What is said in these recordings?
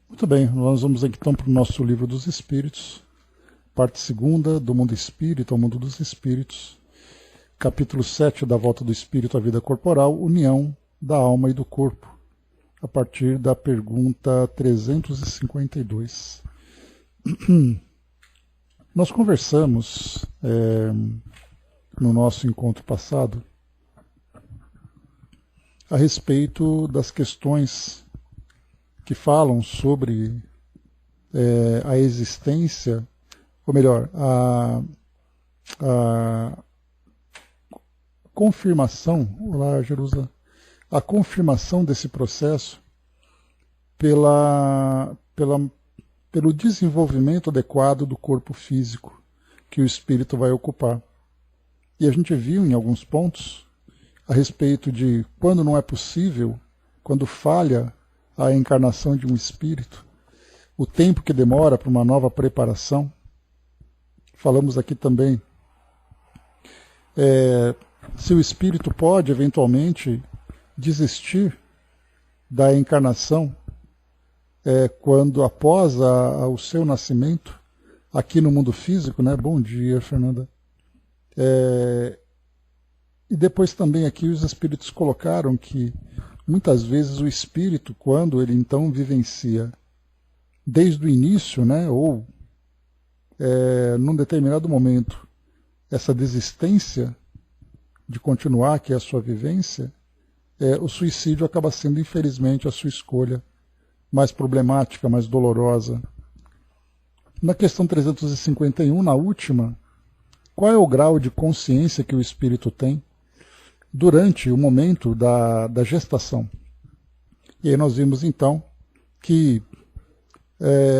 Muito bem, nós vamos então para o nosso livro dos Espíritos, parte segunda, do mundo espírita ao mundo dos espíritos, capítulo 7 da volta do espírito à vida corporal, união da alma e do corpo, a partir da pergunta 352. Nós conversamos no nosso encontro passado a respeito das questões que falam sobre a existência, ou melhor, a confirmação, olá Jerusalém, a confirmação desse processo pelo desenvolvimento adequado do corpo físico que o espírito vai ocupar. E a gente viu em alguns pontos a respeito de quando não é possível, quando falha a encarnação de um espírito, o tempo que demora para uma nova preparação. Falamos aqui também se o espírito pode eventualmente desistir da encarnação quando após o seu nascimento aqui no mundo físico, né? Bom dia, Fernanda. E depois também aqui os espíritos colocaram que muitas vezes o espírito, quando ele então vivencia desde o início, né, ou num determinado momento, essa desistência de continuar, que é a sua vivência, o suicídio acaba sendo, infelizmente, a sua escolha mais problemática, mais dolorosa. Na questão 351, na última, qual é o grau de consciência que o espírito tem durante o momento da gestação? E aí nós vimos então que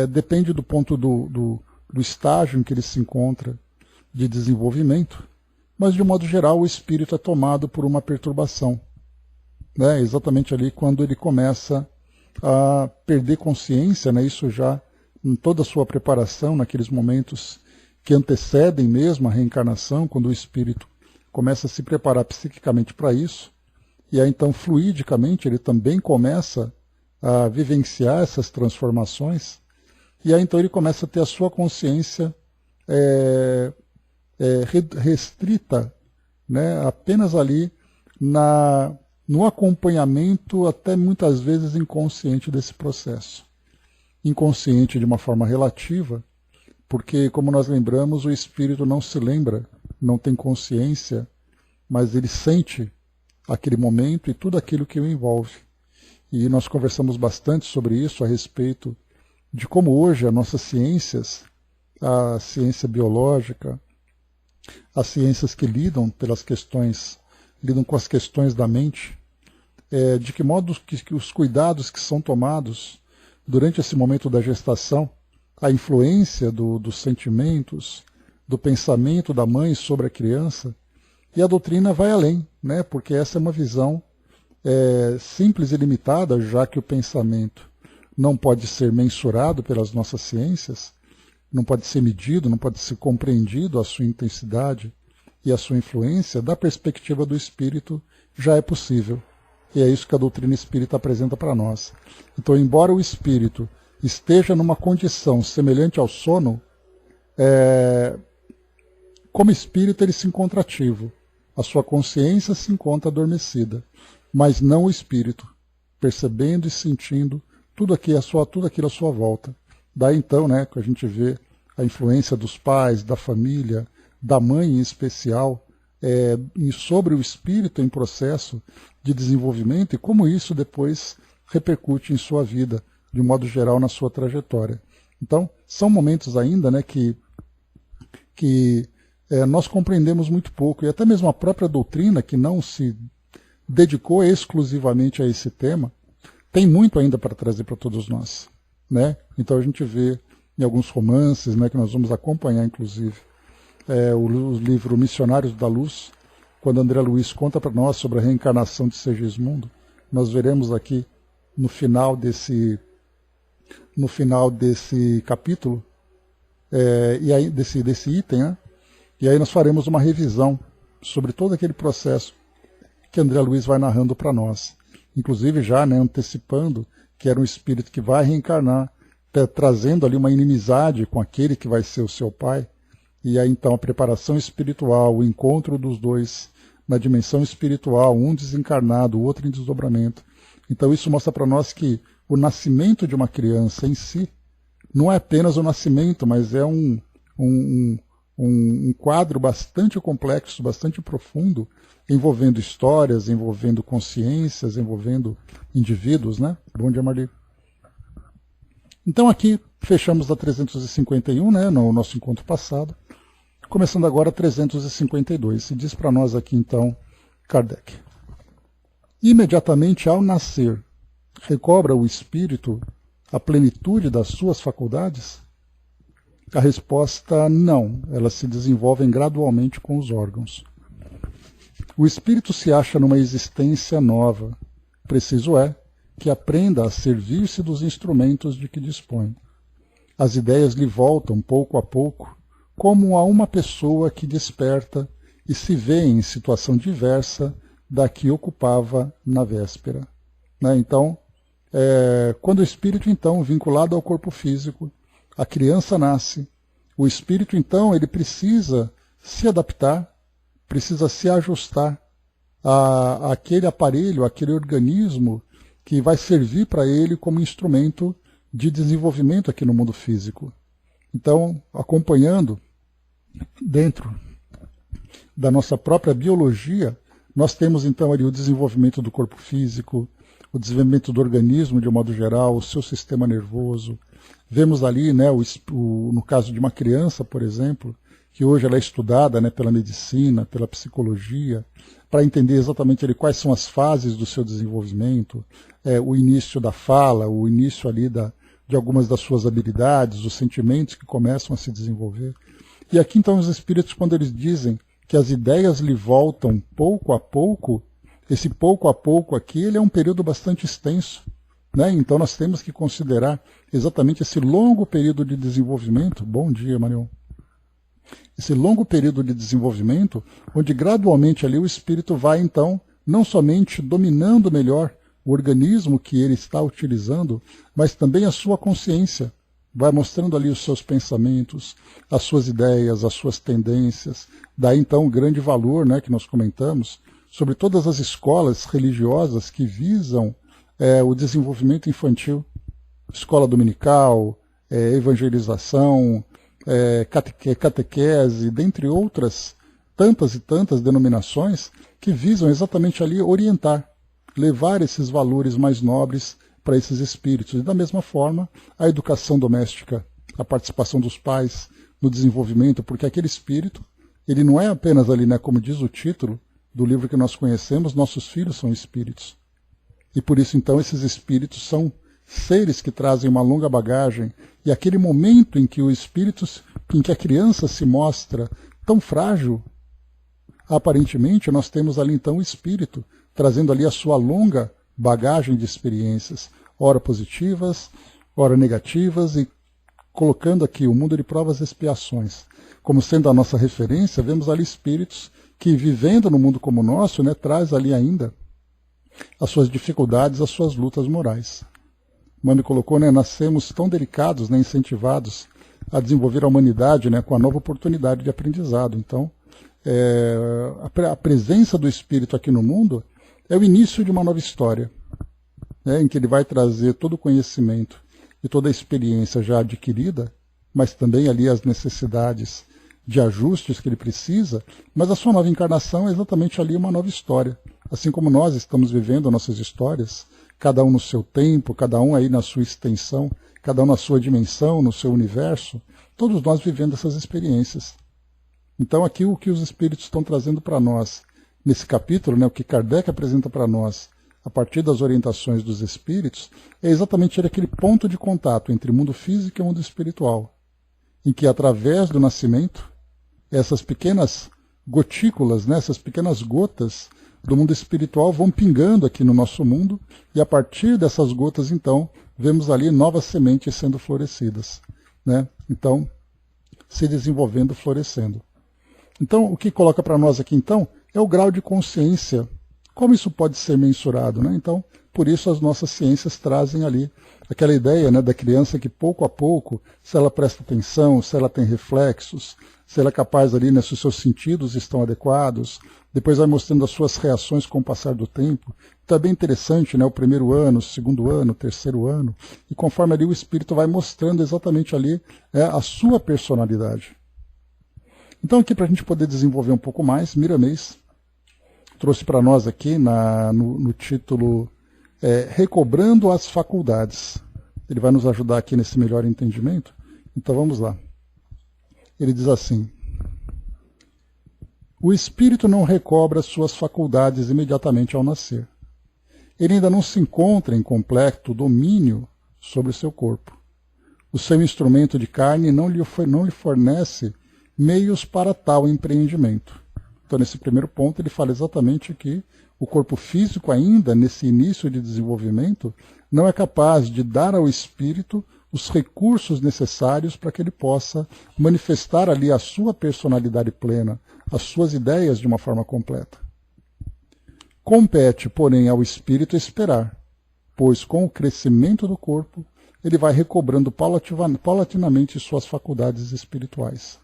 depende do ponto do estágio em que ele se encontra de desenvolvimento, mas de um modo geral o espírito é tomado por uma perturbação, né? Exatamente ali quando ele começa a perder consciência, né? Isso já em toda a sua preparação, naqueles momentos que antecedem mesmo a reencarnação, quando o espírito começa a se preparar psiquicamente para isso, e aí então fluidicamente ele também começa a vivenciar essas transformações, e aí então ele começa a ter a sua consciência restrita, né, apenas ali no acompanhamento, até muitas vezes inconsciente desse processo. Inconsciente de uma forma relativa, porque, como nós lembramos, o espírito não se lembra, não tem consciência, mas ele sente aquele momento e tudo aquilo que o envolve. E nós conversamos bastante sobre isso a respeito de como hoje as nossas ciências, a ciência biológica, as ciências que lidam com as questões da mente, de que modo que os cuidados que são tomados durante esse momento da gestação, a influência dos sentimentos, do pensamento da mãe sobre a criança, e a doutrina vai além, né? Porque essa é uma visão simples e limitada, já que o pensamento não pode ser mensurado pelas nossas ciências, não pode ser medido, não pode ser compreendido a sua intensidade e a sua influência. Da perspectiva do espírito já é possível. E é isso que a doutrina espírita apresenta para nós. Então, embora o espírito esteja numa condição semelhante ao sono, como espírito ele se encontra ativo. A sua consciência se encontra adormecida, mas não o espírito, percebendo e sentindo tudo aquilo à sua volta. Daí então, né, que a gente vê a influência dos pais, da família, da mãe em especial, sobre o espírito em processo de desenvolvimento e como isso depois repercute em sua vida, de um modo geral na sua trajetória. Então, são momentos ainda, né, que nós compreendemos muito pouco, e até mesmo a própria doutrina, que não se dedicou exclusivamente a esse tema, tem muito ainda para trazer para todos nós, né? Então a gente vê em alguns romances, né, que nós vamos acompanhar, inclusive, o livro Missionários da Luz, quando André Luiz conta para nós sobre a reencarnação de Segismundo, nós veremos aqui no final desse capítulo, e aí, desse item, né? E aí nós faremos uma revisão sobre todo aquele processo que André Luiz vai narrando para nós. Inclusive já, né, antecipando que era um espírito que vai reencarnar trazendo ali uma inimizade com aquele que vai ser o seu pai. E aí então a preparação espiritual, o encontro dos dois na dimensão espiritual, um desencarnado, o outro em desdobramento. Então isso mostra para nós que o nascimento de uma criança em si não é apenas o nascimento, mas é um quadro bastante complexo, bastante profundo, envolvendo histórias, envolvendo consciências, envolvendo indivíduos, né? Bom dia, Marli. Então aqui fechamos a 351, né, no nosso encontro passado, começando agora a 352. Se diz para nós aqui então, Kardec. Imediatamente ao nascer, recobra o espírito a plenitude das suas faculdades? A resposta não, elas se desenvolvem gradualmente com os órgãos. O espírito se acha numa existência nova. Preciso é que aprenda a servir-se dos instrumentos de que dispõe. As ideias lhe voltam pouco a pouco, como a uma pessoa que desperta e se vê em situação diversa da que ocupava na véspera. Né? Então, quando o espírito, então, vinculado ao corpo físico, a criança nasce, o espírito, então, ele precisa se adaptar, precisa se ajustar àquele aparelho, àquele organismo que vai servir para ele como instrumento de desenvolvimento aqui no mundo físico. Então, acompanhando dentro da nossa própria biologia, nós temos então ali o desenvolvimento do corpo físico, o desenvolvimento do organismo de um modo geral, o seu sistema nervoso. Vemos ali, né, no caso de uma criança, por exemplo, que hoje ela é estudada, né, pela medicina, pela psicologia, para entender exatamente ali quais são as fases do seu desenvolvimento, o início da fala, o início ali de algumas das suas habilidades, os sentimentos que começam a se desenvolver. E aqui então os espíritos, quando eles dizem que as ideias lhe voltam pouco a pouco, esse pouco a pouco aqui, ele é um período bastante extenso, né? Então nós temos que considerar exatamente esse longo período de desenvolvimento. Bom dia, Marion. Esse longo período de desenvolvimento, onde gradualmente ali o espírito vai então, não somente dominando melhor o organismo que ele está utilizando, mas também a sua consciência. Vai mostrando ali os seus pensamentos, as suas ideias, as suas tendências. Daí então o grande valor, né, que nós comentamos, sobre todas as escolas religiosas que visam o desenvolvimento infantil. Escola dominical, evangelização, catequese, dentre outras tantas e tantas denominações que visam exatamente ali orientar, levar esses valores mais nobres para esses espíritos. E da mesma forma, a educação doméstica, a participação dos pais no desenvolvimento, porque aquele espírito, ele não é apenas ali, né, como diz o título do livro que nós conhecemos, nossos filhos são espíritos. E por isso, então, esses espíritos são seres que trazem uma longa bagagem, e aquele momento em que em que a criança se mostra tão frágil, aparentemente nós temos ali então o espírito, trazendo ali a sua longa bagagem de experiências, ora positivas, ora negativas, e colocando aqui o mundo de provas e expiações. Como sendo a nossa referência, vemos ali espíritos que, vivendo no mundo como o nosso, né, traz ali ainda as suas dificuldades, as suas lutas morais. Mano colocou, né, nascemos tão delicados, né, incentivados a desenvolver a humanidade, né, com a nova oportunidade de aprendizado. Então, a presença do espírito aqui no mundo é o início de uma nova história, né, em que ele vai trazer todo o conhecimento e toda a experiência já adquirida, mas também ali as necessidades de ajustes que ele precisa, mas a sua nova encarnação é exatamente ali uma nova história. Assim como nós estamos vivendo nossas histórias, cada um no seu tempo, cada um aí na sua extensão, cada um na sua dimensão, no seu universo, todos nós vivendo essas experiências. Então aqui o que os espíritos estão trazendo para nós, nesse capítulo, né, o que Kardec apresenta para nós, a partir das orientações dos espíritos, é exatamente aquele ponto de contato entre o mundo físico e o mundo espiritual, em que através do nascimento, essas pequenas gotículas, né, essas pequenas gotas do mundo espiritual vão pingando aqui no nosso mundo, e a partir dessas gotas, então, vemos ali novas sementes sendo florescidas, né? Então, se desenvolvendo, florescendo. Então, o que coloca para nós aqui, então, é o grau de consciência Como isso pode ser mensurado, né? Então, por isso as nossas ciências trazem ali aquela ideia, né, da criança que pouco a pouco, se ela presta atenção, se ela tem reflexos, se ela é capaz ali, né, se os seus sentidos estão adequados, depois vai mostrando as suas reações com o passar do tempo. Então é bem interessante, né, o primeiro ano, o segundo ano, o terceiro ano, e conforme ali o espírito vai mostrando exatamente ali a sua personalidade. Então aqui para a gente poder desenvolver um pouco mais, Miramês trouxe para nós aqui no título Recobrando as Faculdades. Ele vai nos ajudar aqui nesse melhor entendimento. Então vamos lá. Ele diz assim: o espírito não recobra suas faculdades imediatamente ao nascer. Ele ainda não se encontra em completo domínio sobre o seu corpo. O seu instrumento de carne não lhe fornece meios para tal empreendimento. Então, nesse primeiro ponto, ele fala exatamente que o corpo físico ainda, nesse início de desenvolvimento, não é capaz de dar ao espírito os recursos necessários para que ele possa manifestar ali a sua personalidade plena, as suas ideias de uma forma completa. Compete, porém, ao espírito esperar, pois com o crescimento do corpo, ele vai recobrando paulatinamente suas faculdades espirituais.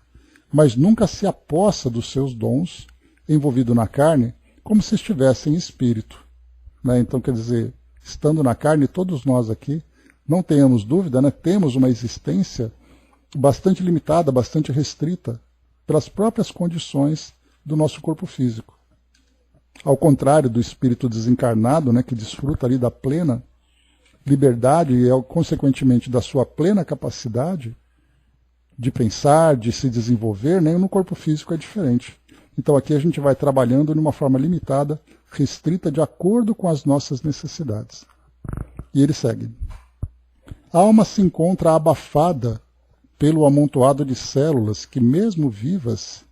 Mas nunca se apossa dos seus dons, envolvido na carne, como se estivesse em espírito. Né? Então, quer dizer, estando na carne, todos nós aqui, não tenhamos dúvida, né? Temos uma existência bastante limitada, bastante restrita, pelas próprias condições do nosso corpo físico. Ao contrário do espírito desencarnado, né, que desfruta ali da plena liberdade e, consequentemente, da sua plena capacidade de pensar, de se desenvolver, né, no corpo físico é diferente. Então aqui a gente vai trabalhando de uma forma limitada, restrita, de acordo com as nossas necessidades. E ele segue. A alma se encontra abafada pelo amontoado de células que, mesmo vivas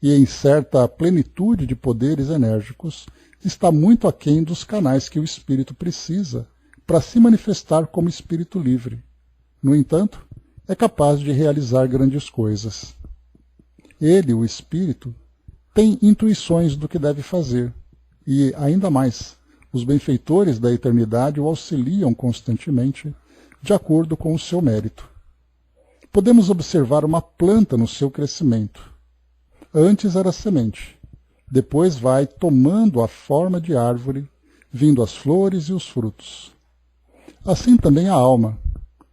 e em certa plenitude de poderes enérgicos, está muito aquém dos canais que o espírito precisa para se manifestar como espírito livre. No entanto, é capaz de realizar grandes coisas. Ele, o espírito, tem intuições do que deve fazer, e, ainda mais, os benfeitores da eternidade o auxiliam constantemente, de acordo com o seu mérito. Podemos observar uma planta no seu crescimento. Antes era semente, depois vai tomando a forma de árvore, vindo as flores e os frutos. Assim também a alma,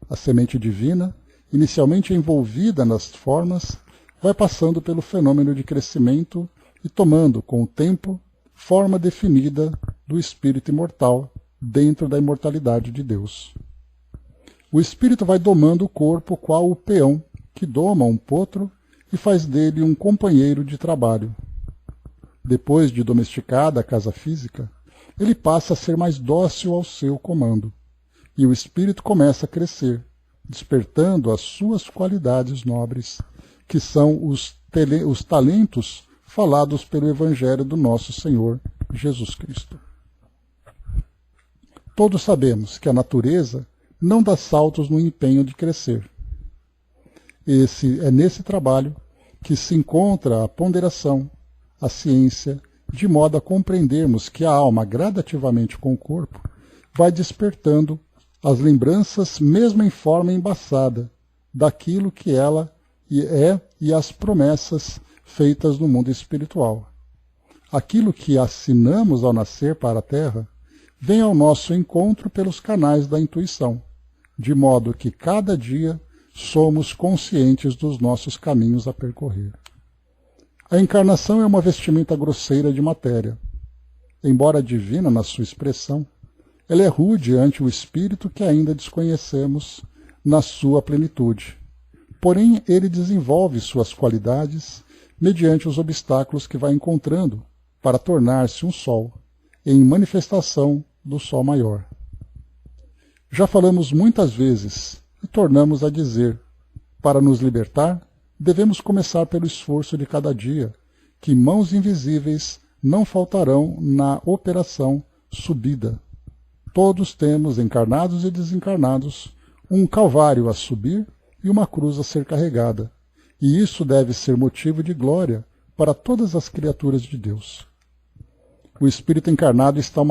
a semente divina, inicialmente envolvida nas formas, vai passando pelo fenômeno de crescimento e tomando, com o tempo, forma definida do espírito imortal dentro da imortalidade de Deus. O espírito vai domando o corpo qual o peão, que doma um potro e faz dele um companheiro de trabalho. Depois de domesticada a casa física, ele passa a ser mais dócil ao seu comando, e o espírito começa a crescer, despertando as suas qualidades nobres, que são os talentos falados pelo Evangelho do nosso Senhor Jesus Cristo. Todos sabemos que a natureza não dá saltos no empenho de crescer. É nesse trabalho que se encontra a ponderação, a ciência, de modo a compreendermos que a alma, gradativamente com o corpo, vai despertando as lembranças, mesmo em forma embaçada, daquilo que ela é e as promessas feitas no mundo espiritual. Aquilo que assinamos ao nascer para a Terra vem ao nosso encontro pelos canais da intuição, de modo que cada dia somos conscientes dos nossos caminhos a percorrer. A encarnação é uma vestimenta grosseira de matéria. Embora divina na sua expressão, ela é rude ante o espírito que ainda desconhecemos na sua plenitude. Porém, ele desenvolve suas qualidades mediante os obstáculos que vai encontrando para tornar-se um sol, em manifestação do sol maior. Já falamos muitas vezes e tornamos a dizer: para nos libertar, devemos começar pelo esforço de cada dia, que mãos invisíveis não faltarão na operação subida. Todos temos, encarnados e desencarnados, um calvário a subir e uma cruz a ser carregada, e isso deve ser motivo de glória para todas as criaturas de Deus. o espírito encarnado está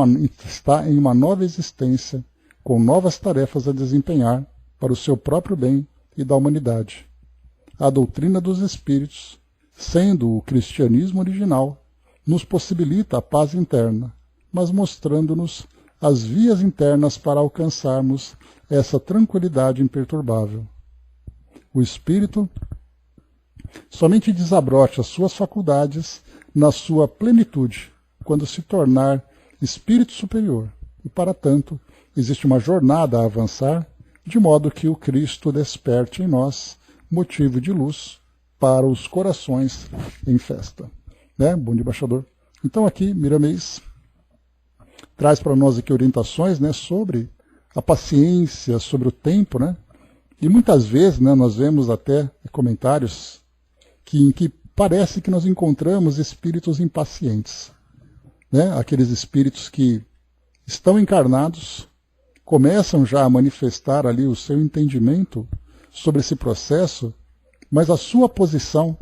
em uma nova existência, com novas tarefas a desempenhar para o seu próprio bem e da humanidade. A doutrina dos espíritos, sendo o cristianismo original, nos possibilita a paz interna, mas mostrando-nos as vias internas para alcançarmos essa tranquilidade imperturbável. O espírito somente desabrocha suas faculdades na sua plenitude, quando se tornar espírito superior, e para tanto existe uma jornada a avançar, de modo que o Cristo desperte em nós motivo de luz para os corações em festa. Né? Bom dia, embaixador. Então aqui, Miramês traz para nós aqui orientações, né, sobre a paciência, sobre o tempo, né? E muitas vezes, né, nós vemos até comentários em que parece que nós encontramos espíritos impacientes, né? Aqueles espíritos que estão encarnados, começam já a manifestar ali o seu entendimento sobre esse processo, mas a sua posição,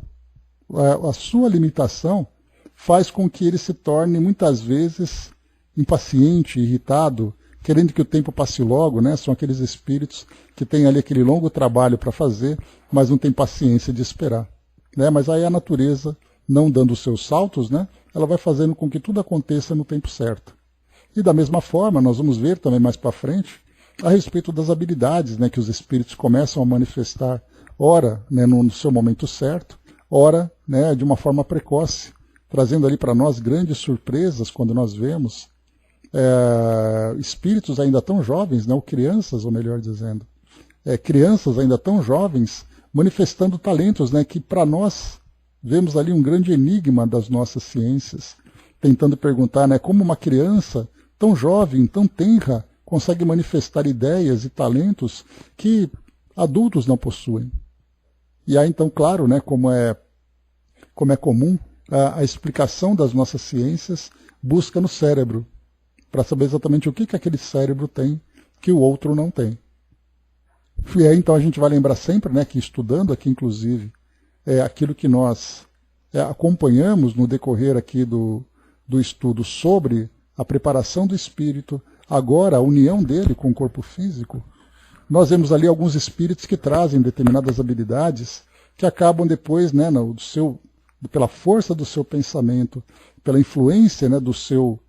a sua limitação, faz com que ele se torne muitas vezes impaciente, irritado, querendo que o tempo passe logo, né? São aqueles espíritos que têm ali aquele longo trabalho para fazer, mas não têm paciência de esperar, né? Mas aí a natureza, não dando os seus saltos, né, ela vai fazendo com que tudo aconteça no tempo certo. E da mesma forma, nós vamos ver também mais para frente, a respeito das habilidades, né, que os espíritos começam a manifestar, ora, né, no seu momento certo, ora, né, de uma forma precoce, trazendo ali para nós grandes surpresas quando nós vemos espíritos ainda tão jovens, né, ou crianças, ou melhor dizendo, crianças ainda tão jovens, manifestando talentos, né, que para nós vemos ali um grande enigma das nossas ciências, tentando perguntar, né, como uma criança tão jovem, tão tenra, consegue manifestar ideias e talentos que adultos não possuem. E aí então, claro, né, como é comum, a explicação das nossas ciências busca no cérebro, para saber exatamente o que aquele cérebro tem que o outro não tem. E aí então a gente vai lembrar sempre, né, que estudando aqui inclusive aquilo que nós acompanhamos no decorrer aqui do estudo sobre a preparação do espírito, agora a união dele com o corpo físico, nós vemos ali alguns espíritos que trazem determinadas habilidades que acabam depois, né, pela força do seu pensamento, pela influência, né, do seu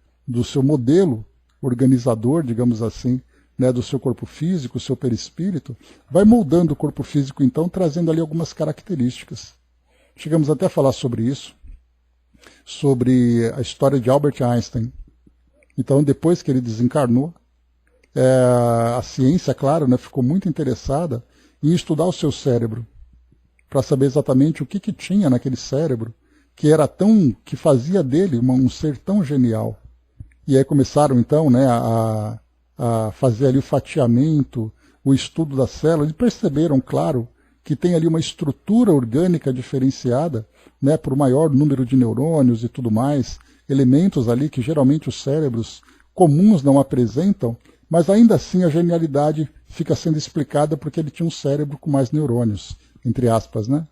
modelo organizador, digamos assim, né, do seu corpo físico, o seu perispírito, vai moldando o corpo físico, então, trazendo ali algumas características. Chegamos até a falar sobre isso, sobre a história de Albert Einstein. Então, depois que ele desencarnou, a ciência, claro, né, ficou muito interessada em estudar o seu cérebro, para saber exatamente o que tinha naquele cérebro, que fazia dele um ser tão genial. E aí começaram, então, né, a fazer ali o fatiamento, o estudo da célula, e perceberam, claro, que tem ali uma estrutura orgânica diferenciada, né, por maior número de neurônios e tudo mais, elementos ali que geralmente os cérebros comuns não apresentam, mas ainda assim a genialidade fica sendo explicada porque ele tinha um cérebro com mais neurônios, entre aspas, né?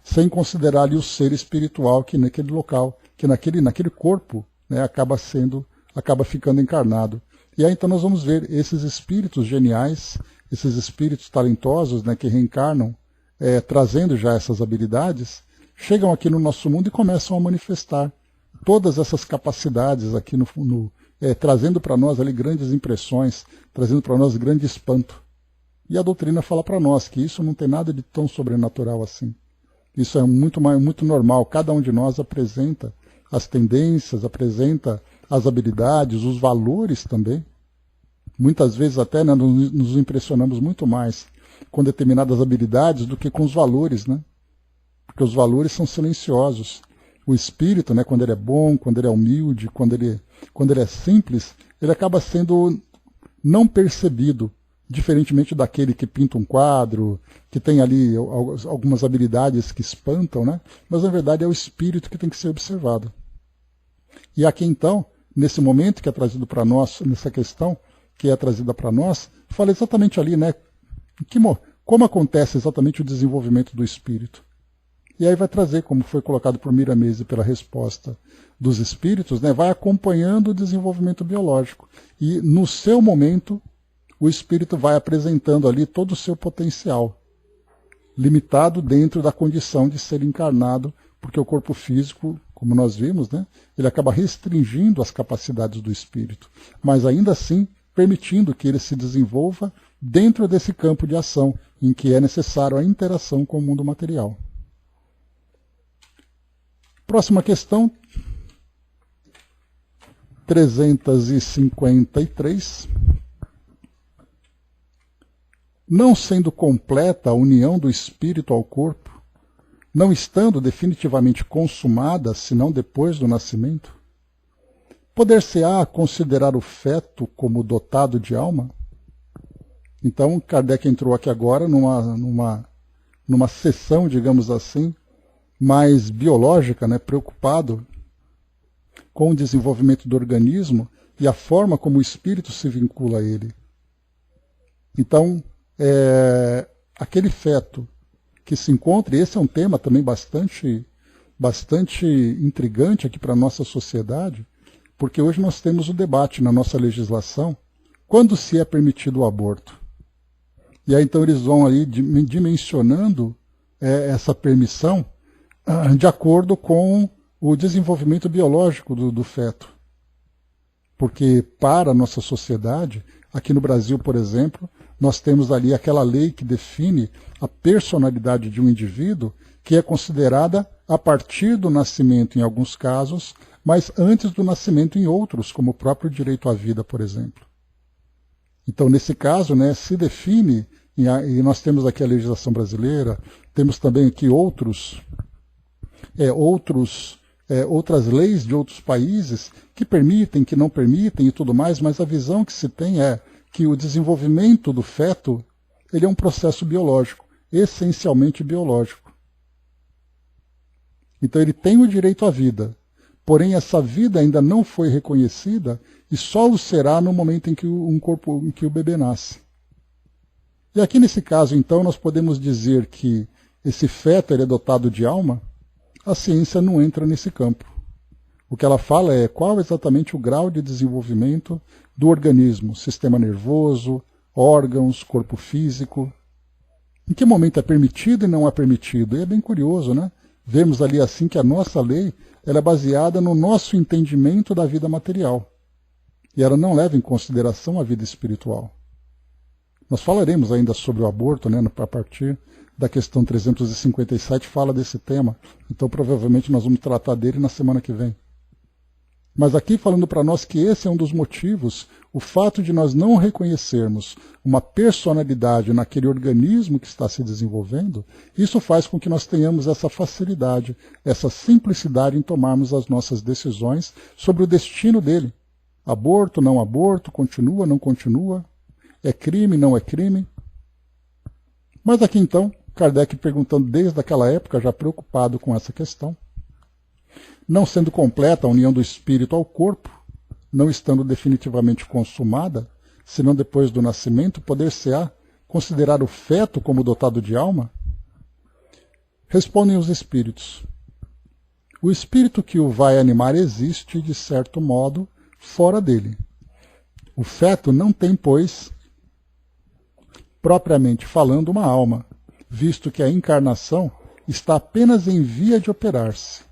Sem considerar ali o ser espiritual que naquele local, que naquele corpo, né, acaba ficando encarnado. E aí então nós vamos ver esses espíritos geniais, esses espíritos talentosos, né, que reencarnam, trazendo já essas habilidades, chegam aqui no nosso mundo e começam a manifestar todas essas capacidades aqui trazendo para nós ali grandes impressões, trazendo para nós grande espanto. E a doutrina fala para nós que isso não tem nada de tão sobrenatural assim. Isso é muito normal. Cada um de nós apresenta as tendências, apresenta as habilidades, os valores também. Muitas vezes até, né, nos impressionamos muito mais com determinadas habilidades do que com os valores, né? Porque os valores são silenciosos. O espírito, né, quando ele é bom, quando ele é humilde, quando ele é simples, ele acaba sendo não percebido, diferentemente daquele que pinta um quadro, que tem ali algumas habilidades que espantam, né? Mas na verdade é o espírito que tem que ser observado. E aqui então, nesse momento que é trazido para nós, nessa questão que é trazida para nós, fala exatamente ali, né, como acontece exatamente o desenvolvimento do espírito. E aí vai trazer, como foi colocado por Miramese pela resposta dos espíritos, né, vai acompanhando o desenvolvimento biológico. E no seu momento, o espírito vai apresentando ali todo o seu potencial, limitado dentro da condição de ser encarnado, porque o corpo físico, como nós vimos, né, ele acaba restringindo as capacidades do espírito, mas ainda assim permitindo que ele se desenvolva dentro desse campo de ação, em que é necessário a interação com o mundo material. Próxima questão, 353. Não sendo completa a união do espírito ao corpo, não estando definitivamente consumada, senão depois do nascimento, poder-se-á considerar o feto como dotado de alma? Então, Kardec entrou aqui agora numa sessão, digamos assim, mais biológica, né, preocupado com o desenvolvimento do organismo e a forma como o espírito se vincula a ele. Então, aquele feto que se encontra, e esse é um tema também bastante intrigante aqui para a nossa sociedade, porque hoje nós temos o debate na nossa legislação, quando se é permitido o aborto. E aí então eles vão aí dimensionando essa permissão de acordo com o desenvolvimento biológico do feto. Porque para a nossa sociedade, aqui no Brasil, por exemplo, nós temos ali aquela lei que define a personalidade de um indivíduo, que é considerada a partir do nascimento em alguns casos, mas antes do nascimento em outros, como o próprio direito à vida, por exemplo. Então, nesse caso, né, se define, e nós temos aqui a legislação brasileira, temos também aqui outras leis de outros países que permitem, que não permitem e tudo mais, mas a visão que se tem é que o desenvolvimento do feto ele é um processo biológico, essencialmente biológico. Então ele tem o direito à vida, porém essa vida ainda não foi reconhecida e só o será no momento em que o bebê nasce. E aqui nesse caso, então, nós podemos dizer que esse feto ele é dotado de alma. A ciência não entra nesse campo. O que ela fala é qual exatamente o grau de desenvolvimento do organismo, sistema nervoso, órgãos, corpo físico. Em que momento é permitido e não é permitido? E é bem curioso, né? Vemos ali assim que a nossa lei ela é baseada no nosso entendimento da vida material. E ela não leva em consideração a vida espiritual. Nós falaremos ainda sobre o aborto, né, a partir da questão 357, fala desse tema. Então, provavelmente, nós vamos tratar dele na semana que vem. Mas aqui falando para nós que esse é um dos motivos, o fato de nós não reconhecermos uma personalidade naquele organismo que está se desenvolvendo, isso faz com que nós tenhamos essa facilidade, essa simplicidade em tomarmos as nossas decisões sobre o destino dele. Aborto, não aborto, continua, não continua, é crime, não é crime. Mas aqui então, Kardec perguntando desde aquela época, já preocupado com essa questão, não sendo completa a união do espírito ao corpo, não estando definitivamente consumada, senão depois do nascimento, poder-se-á considerar o feto como dotado de alma? Respondem os espíritos. O espírito que o vai animar existe, de certo modo, fora dele. O feto não tem, pois, propriamente falando, uma alma, visto que a encarnação está apenas em via de operar-se.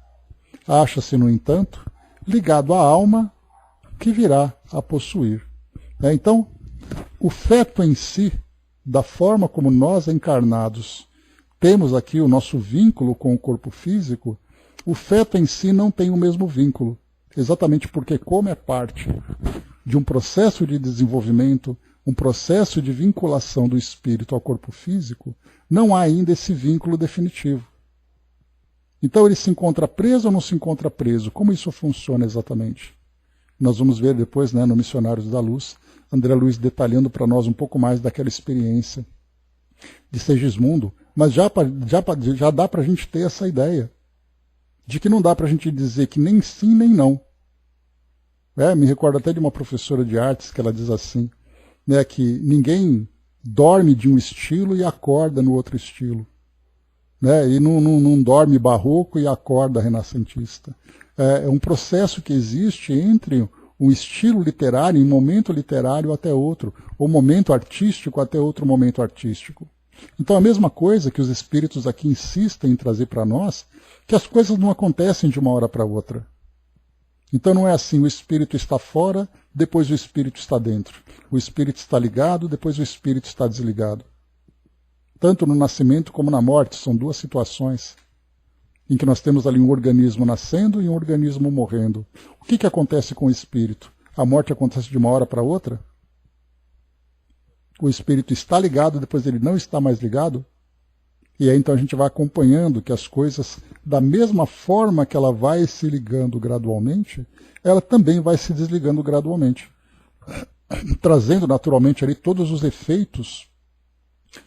Acha-se, no entanto, ligado à alma que virá a possuir. Então, o feto em si, da forma como nós encarnados temos aqui o nosso vínculo com o corpo físico, o feto em si não tem o mesmo vínculo, exatamente porque, como é parte de um processo de desenvolvimento, um processo de vinculação do espírito ao corpo físico, não há ainda esse vínculo definitivo. Então ele se encontra preso ou não se encontra preso? Como isso funciona exatamente? Nós vamos ver depois, né, no Missionários da Luz, André Luiz detalhando para nós um pouco mais daquela experiência de Segismundo, mas já dá para a gente ter essa ideia de que não dá para a gente dizer que nem sim nem não. Me recordo até de uma professora de artes que ela diz assim, que ninguém dorme de um estilo e acorda no outro estilo. né? E não dorme barroco e acorda renascentista. É um processo que existe entre um estilo literário, um momento literário até outro, ou momento artístico até outro momento artístico. Então a mesma coisa que os espíritos aqui insistem em trazer para nós, que as coisas não acontecem de uma hora para outra. Então não é assim, o espírito está fora, depois o espírito está dentro. O espírito está ligado, depois o espírito está desligado. Tanto no nascimento como na morte, são duas situações em que nós temos ali um organismo nascendo e um organismo morrendo. O que acontece com o espírito? A morte acontece de uma hora para outra? O espírito está ligado, depois ele não está mais ligado? E aí então a gente vai acompanhando que as coisas, da mesma forma que ela vai se ligando gradualmente, ela também vai se desligando gradualmente, trazendo naturalmente ali todos os efeitos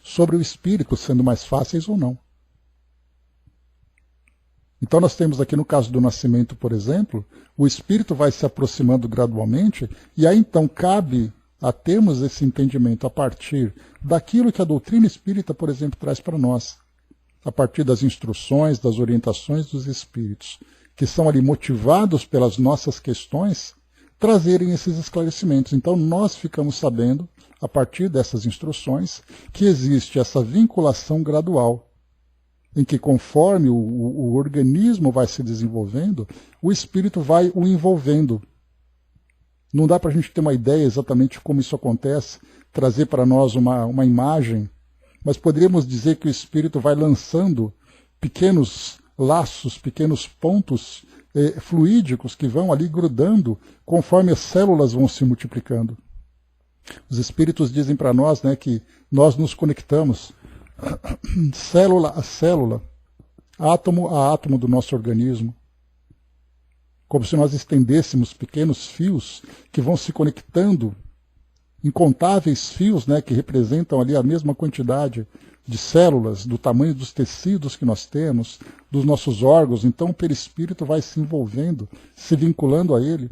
sobre o espírito, sendo mais fáceis ou não. Então nós temos aqui no caso do nascimento, por exemplo, o espírito vai se aproximando gradualmente, e aí então cabe a termos esse entendimento a partir daquilo que a doutrina espírita, por exemplo, traz para nós, a partir das instruções, das orientações dos espíritos, que são ali motivados pelas nossas questões, trazerem esses esclarecimentos. Então nós ficamos sabendo, a partir dessas instruções, que existe essa vinculação gradual, em que conforme o organismo vai se desenvolvendo, o espírito vai o envolvendo. Não dá para a gente ter uma ideia exatamente como isso acontece, trazer para nós uma imagem, mas poderíamos dizer que o espírito vai lançando pequenos laços, pequenos pontos fluídicos que vão ali grudando conforme as células vão se multiplicando. Os espíritos dizem para nós, né, que nós nos conectamos célula a célula, átomo a átomo do nosso organismo, como se nós estendêssemos pequenos fios que vão se conectando, incontáveis fios, né, que representam ali a mesma quantidade de células, do tamanho dos tecidos que nós temos, dos nossos órgãos. Então o perispírito vai se envolvendo, se vinculando a ele.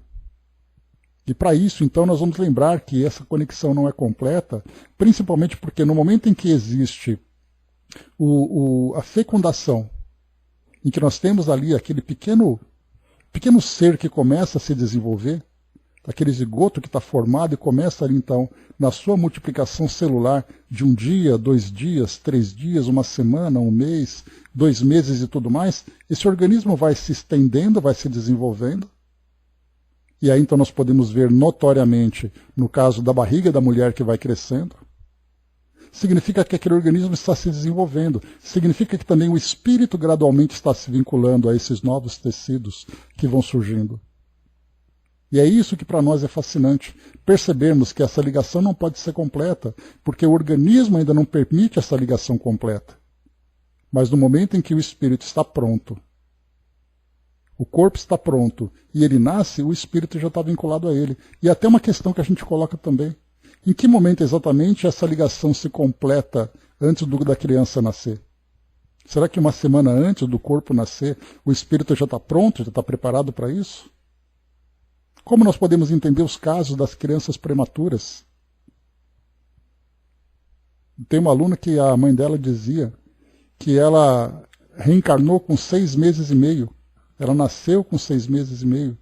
E para isso, então, nós vamos lembrar que essa conexão não é completa, principalmente porque no momento em que existe a fecundação, em que nós temos ali aquele pequeno ser que começa a se desenvolver, aquele zigoto que está formado e começa ali então na sua multiplicação celular de 1 dia, 2 dias, 3 dias, 1 semana, 1 mês, 2 meses e tudo mais, esse organismo vai se estendendo, vai se desenvolvendo. E aí então nós podemos ver notoriamente, no caso da barriga da mulher que vai crescendo, significa que aquele organismo está se desenvolvendo, significa que também o espírito gradualmente está se vinculando a esses novos tecidos que vão surgindo. E é isso que para nós é fascinante, percebermos que essa ligação não pode ser completa, porque o organismo ainda não permite essa ligação completa. Mas no momento em que o espírito está pronto, o corpo está pronto e ele nasce, o espírito já está vinculado a ele. E até uma questão que a gente coloca também. Em que momento exatamente essa ligação se completa antes da criança nascer? Será que 1 semana antes do corpo nascer, o espírito já está pronto, já está preparado para isso? Como nós podemos entender os casos das crianças prematuras? Tem uma aluna que a mãe dela dizia que ela reencarnou com 6 meses e meio. Ela nasceu com 6 meses e meio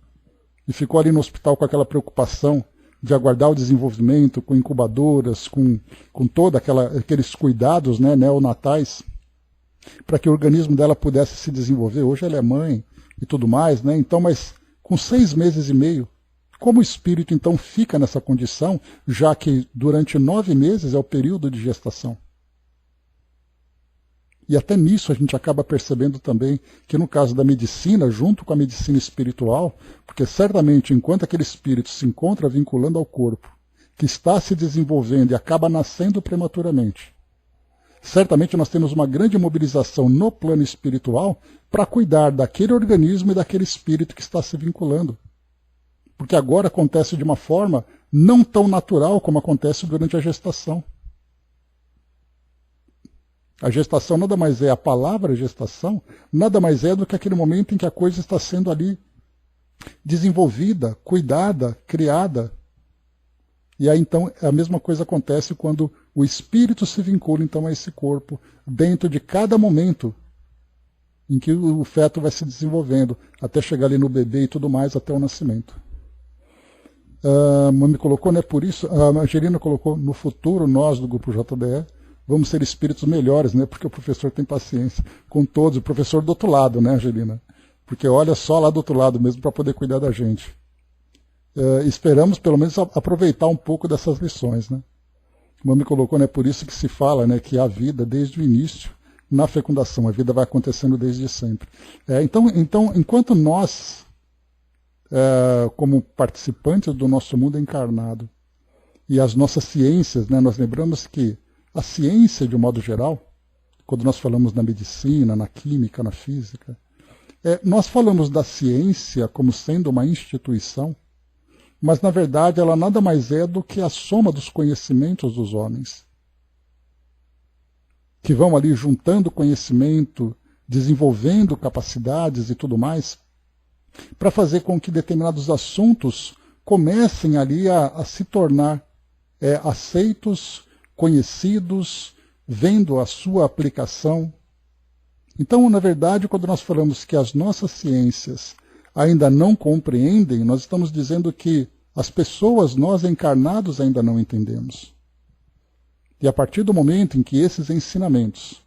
e ficou ali no hospital com aquela preocupação de aguardar o desenvolvimento, com incubadoras, com todos aqueles cuidados, né, neonatais, para que o organismo dela pudesse se desenvolver. Hoje ela é mãe e tudo mais, né? Então, mas com 6 meses e meio, como o espírito então fica nessa condição, já que durante 9 meses é o período de gestação? E até nisso a gente acaba percebendo também que no caso da medicina, junto com a medicina espiritual, porque certamente enquanto aquele espírito se encontra vinculando ao corpo, que está se desenvolvendo e acaba nascendo prematuramente, certamente nós temos uma grande mobilização no plano espiritual para cuidar daquele organismo e daquele espírito que está se vinculando. Porque agora acontece de uma forma não tão natural como acontece durante a gestação. A gestação nada mais é, a palavra gestação, nada mais é do que aquele momento em que a coisa está sendo ali desenvolvida, cuidada, criada. E aí então a mesma coisa acontece quando o espírito se vincula então a esse corpo, dentro de cada momento em que o feto vai se desenvolvendo, até chegar ali no bebê e tudo mais, até o nascimento. A Mami colocou, né, por isso, a Angelina colocou, no futuro, nós do grupo JBE, vamos ser espíritos melhores, né, porque o professor tem paciência com todos, o professor do outro lado, né, Angelina? Porque olha só lá do outro lado mesmo para poder cuidar da gente. Esperamos, pelo menos, aproveitar um pouco dessas lições, né? A Mami colocou, né, por isso que se fala, né, que a vida, desde o início, na fecundação, a vida vai acontecendo desde sempre. Então, enquanto nós, como participantes do nosso mundo encarnado, e as nossas ciências, né, nós lembramos que a ciência, de um modo geral, quando nós falamos na medicina, na química, na física, nós falamos da ciência como sendo uma instituição, mas na verdade ela nada mais é do que a soma dos conhecimentos dos homens, que vão ali juntando conhecimento, desenvolvendo capacidades e tudo mais, para fazer com que determinados assuntos comecem ali a se tornar aceitos, conhecidos, vendo a sua aplicação. Então, na verdade, quando nós falamos que as nossas ciências ainda não compreendem, nós estamos dizendo que as pessoas, nós encarnados, ainda não entendemos. E a partir do momento em que esses ensinamentos,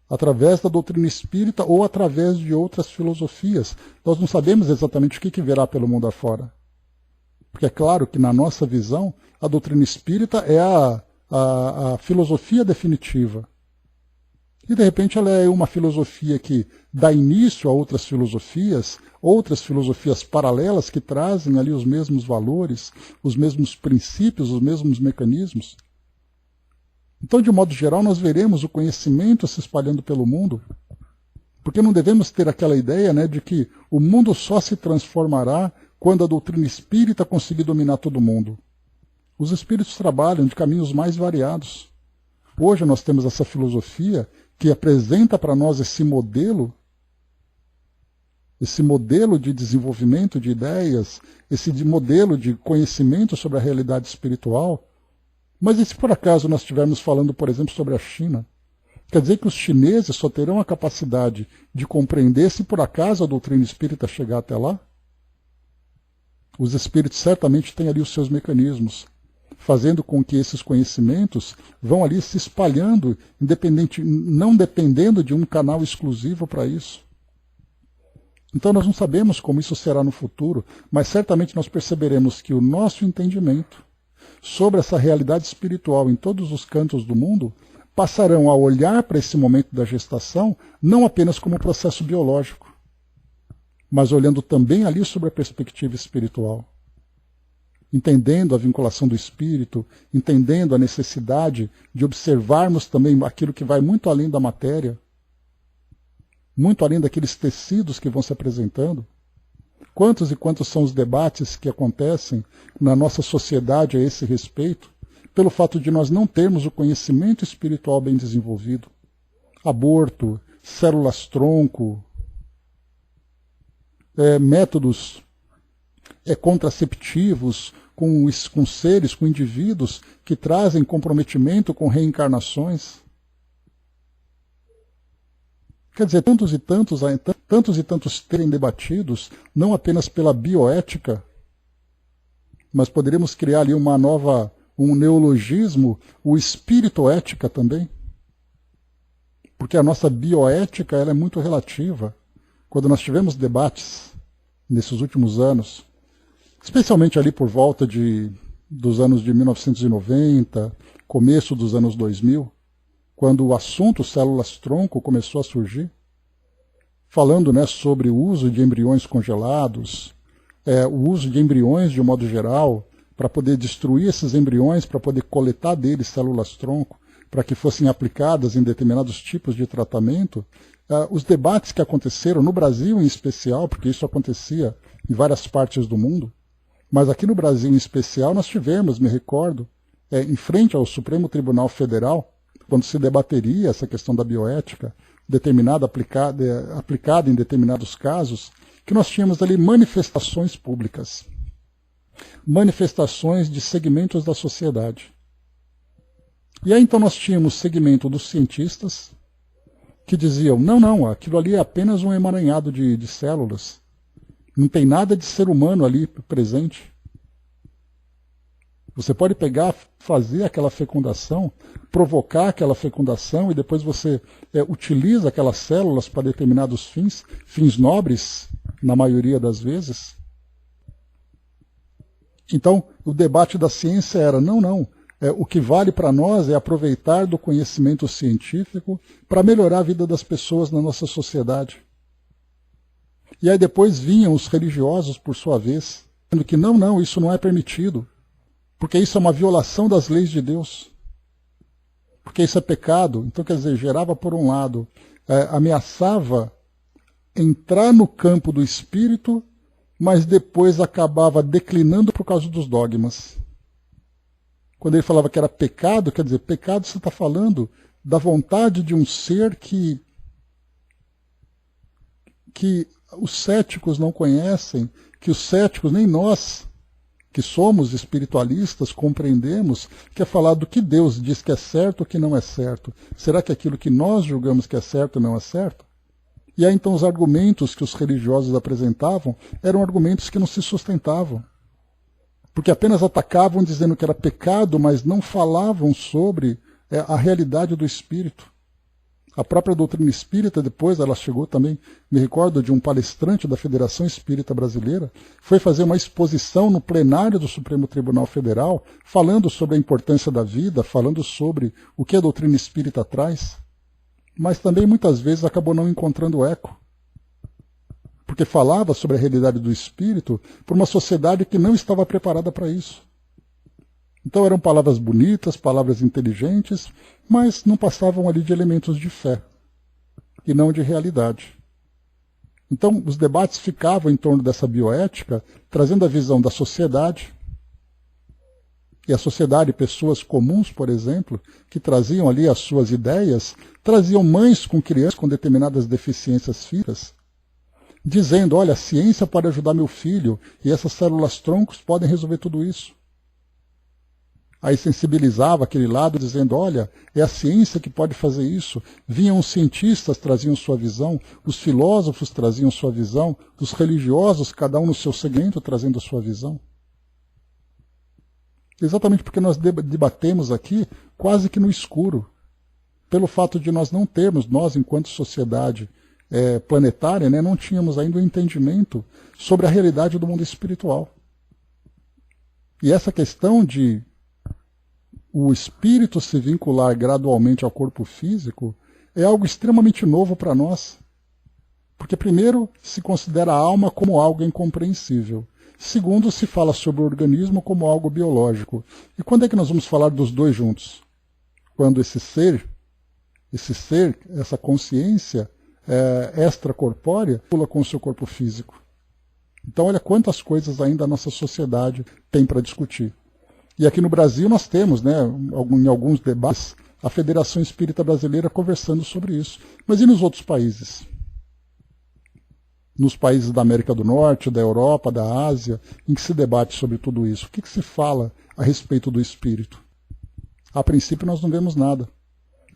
através da doutrina espírita ou através de outras filosofias, nós não sabemos exatamente o que virá pelo mundo afora. Porque é claro que na nossa visão, a doutrina espírita é a filosofia definitiva. E de repente ela é uma filosofia que dá início a outras filosofias paralelas que trazem ali os mesmos valores, os mesmos princípios, os mesmos mecanismos. Então, de modo geral, nós veremos o conhecimento se espalhando pelo mundo, porque não devemos ter aquela ideia, né, de que o mundo só se transformará quando a doutrina espírita conseguir dominar todo mundo. Os espíritos trabalham de caminhos mais variados. Hoje nós temos essa filosofia que apresenta para nós esse modelo de desenvolvimento de ideias, esse modelo de conhecimento sobre a realidade espiritual. Mas e se por acaso nós estivermos falando, por exemplo, sobre a China? Quer dizer que os chineses só terão a capacidade de compreender se por acaso a doutrina espírita chegar até lá? Os espíritos certamente têm ali os seus mecanismos, fazendo com que esses conhecimentos vão ali se espalhando, não dependendo de um canal exclusivo para isso. Então nós não sabemos como isso será no futuro, mas certamente nós perceberemos que o nosso entendimento sobre essa realidade espiritual em todos os cantos do mundo passarão a olhar para esse momento da gestação não apenas como processo biológico, mas olhando também ali sobre a perspectiva espiritual. Entendendo a vinculação do espírito, entendendo a necessidade de observarmos também aquilo que vai muito além da matéria, muito além daqueles tecidos que vão se apresentando. Quantos e quantos são os debates que acontecem na nossa sociedade a esse respeito, pelo fato de nós não termos o conhecimento espiritual bem desenvolvido? Aborto, células-tronco, métodos contraceptivos com seres, com indivíduos que trazem comprometimento com reencarnações. Quer dizer, tantos e tantos terem debatidos, não apenas pela bioética, mas poderíamos criar ali um neologismo, o espiritoética também. Porque a nossa bioética ela é muito relativa. Quando nós tivemos debates nesses últimos anos, especialmente ali por volta dos anos de 1990, começo dos anos 2000, quando o assunto células-tronco começou a surgir, falando, né, sobre o uso de embriões congelados, o uso de embriões de um modo geral, para poder destruir esses embriões, para poder coletar deles células-tronco, para que fossem aplicadas em determinados tipos de tratamento. Os debates que aconteceram no Brasil em especial, porque isso acontecia em várias partes do mundo, mas aqui no Brasil em especial nós tivemos, me recordo, em frente ao Supremo Tribunal Federal, quando se debateria essa questão da bioética, aplicada em determinados casos, que nós tínhamos ali manifestações públicas, manifestações de segmentos da sociedade. E aí então nós tínhamos o segmento dos cientistas, que diziam, não, aquilo ali é apenas um emaranhado de células. Não tem nada de ser humano ali presente. Você pode pegar, fazer aquela fecundação, provocar aquela fecundação e depois você utiliza aquelas células para determinados fins nobres, na maioria das vezes. Então, o debate da ciência era, não. O que vale para nós é aproveitar do conhecimento científico para melhorar a vida das pessoas na nossa sociedade. E aí depois vinham os religiosos, por sua vez, dizendo que não, isso não é permitido, porque isso é uma violação das leis de Deus, porque isso é pecado. Então, quer dizer, gerava, por um lado, ameaçava entrar no campo do espírito, mas depois acabava declinando por causa dos dogmas. Quando ele falava que era pecado, quer dizer, pecado você está falando da vontade de um ser que os céticos não conhecem, que os céticos, nem nós, que somos espiritualistas, compreendemos, que é falar do que Deus diz que é certo ou que não é certo. Será que aquilo que nós julgamos que é certo não é certo? E aí então os argumentos que os religiosos apresentavam eram argumentos que não se sustentavam. Porque apenas atacavam dizendo que era pecado, mas não falavam sobre a realidade do espírito. A própria doutrina espírita, depois ela chegou também, me recordo de um palestrante da Federação Espírita Brasileira, foi fazer uma exposição no plenário do Supremo Tribunal Federal, falando sobre a importância da vida, falando sobre o que a doutrina espírita traz, mas também muitas vezes acabou não encontrando eco. Porque falava sobre a realidade do espírito por uma sociedade que não estava preparada para isso. Então eram palavras bonitas, palavras inteligentes, mas não passavam ali de elementos de fé e não de realidade. Então os debates ficavam em torno dessa bioética, trazendo a visão da sociedade, e a sociedade, pessoas comuns, por exemplo, que traziam ali as suas ideias, traziam mães com crianças com determinadas deficiências físicas, dizendo, olha, a ciência pode ajudar meu filho, e essas células-troncos podem resolver tudo isso. Aí sensibilizava aquele lado, dizendo, olha, é a ciência que pode fazer isso. Vinham os cientistas, traziam sua visão, os filósofos traziam sua visão, os religiosos, cada um no seu segmento, trazendo a sua visão. Exatamente porque nós debatemos aqui quase que no escuro, pelo fato de nós não termos, nós enquanto sociedade planetária, não tínhamos ainda o entendimento sobre a realidade do mundo espiritual. E essa questão de o espírito se vincular gradualmente ao corpo físico é algo extremamente novo para nós. Porque, primeiro, se considera a alma como algo incompreensível. Segundo, se fala sobre o organismo como algo biológico. E quando é que nós vamos falar dos dois juntos? Quando esse ser, essa consciência extracorpórea, pula com o seu corpo físico. Então, olha quantas coisas ainda a nossa sociedade tem para discutir. E aqui no Brasil nós temos, em alguns debates, a Federação Espírita Brasileira conversando sobre isso. Mas e nos outros países? Nos países da América do Norte, da Europa, da Ásia, em que se debate sobre tudo isso? O que se fala a respeito do espírito? A princípio nós não vemos nada.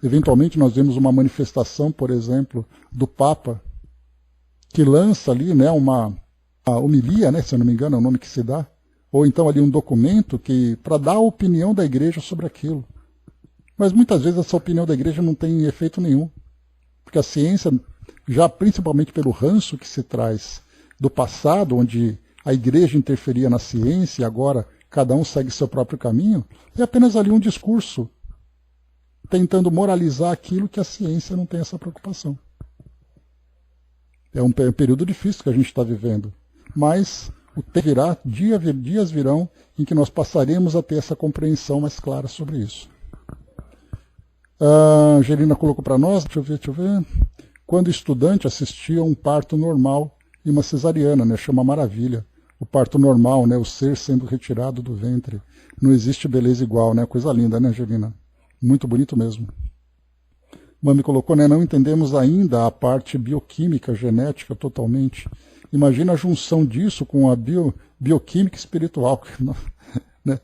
Eventualmente nós vemos uma manifestação, por exemplo, do Papa, que lança ali uma homilia, se eu não me engano é o nome que se dá, ou então ali um documento para dar a opinião da igreja sobre aquilo. Mas muitas vezes essa opinião da igreja não tem efeito nenhum. Porque a ciência, já principalmente pelo ranço que se traz do passado, onde a igreja interferia na ciência e agora cada um segue seu próprio caminho, é apenas ali um discurso tentando moralizar aquilo que a ciência não tem essa preocupação. É um período difícil que a gente está vivendo, mas o tempo virá, dias virão em que nós passaremos a ter essa compreensão mais clara sobre isso. A Angelina colocou para nós, deixa eu ver. Quando estudante assistia a um parto normal e uma cesariana, chama maravilha. O parto normal, o ser sendo retirado do ventre. Não existe beleza igual, coisa linda, Angelina? Muito bonito mesmo. Mami colocou, não entendemos ainda a parte bioquímica, genética totalmente. Imagina a junção disso com a bioquímica espiritual.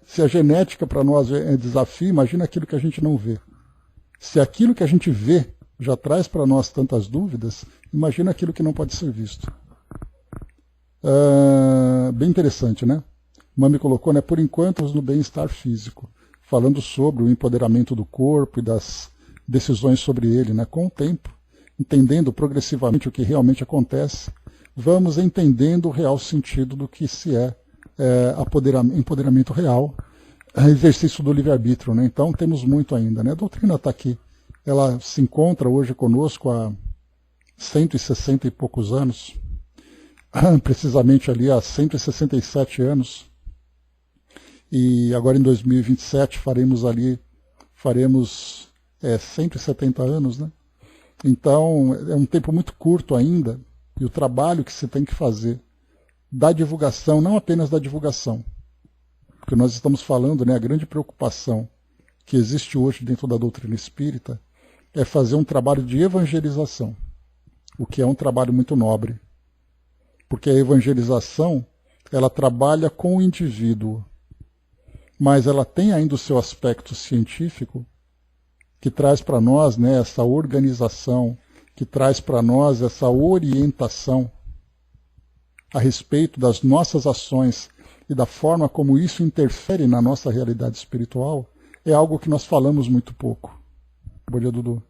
Se a genética para nós é desafio, imagina aquilo que a gente não vê. Se aquilo que a gente vê já traz para nós tantas dúvidas, imagina aquilo que não pode ser visto. Bem interessante, né? Mami colocou, né? Por enquanto, no bem-estar físico, falando sobre o empoderamento do corpo e das decisões sobre ele, né? Com o tempo, entendendo progressivamente o que realmente acontece, vamos entendendo o real sentido do que se é empoderamento real, exercício do livre-arbítrio, né? Então temos muito ainda, né? A doutrina está aqui, ela se encontra hoje conosco há 160 e poucos anos, precisamente ali há 167 anos, e agora em 2027 faremos 170 anos, né? Então é um tempo muito curto ainda, e o trabalho que se tem que fazer da divulgação, não apenas da divulgação, porque nós estamos falando, né, a grande preocupação que existe hoje dentro da doutrina espírita é fazer um trabalho de evangelização, o que é um trabalho muito nobre, porque a evangelização, ela trabalha com o indivíduo, mas ela tem ainda o seu aspecto científico, que traz para nós, né, essa organização, que traz para nós essa orientação a respeito das nossas ações e da forma como isso interfere na nossa realidade espiritual, é algo que nós falamos muito pouco. Bom dia, Dudu.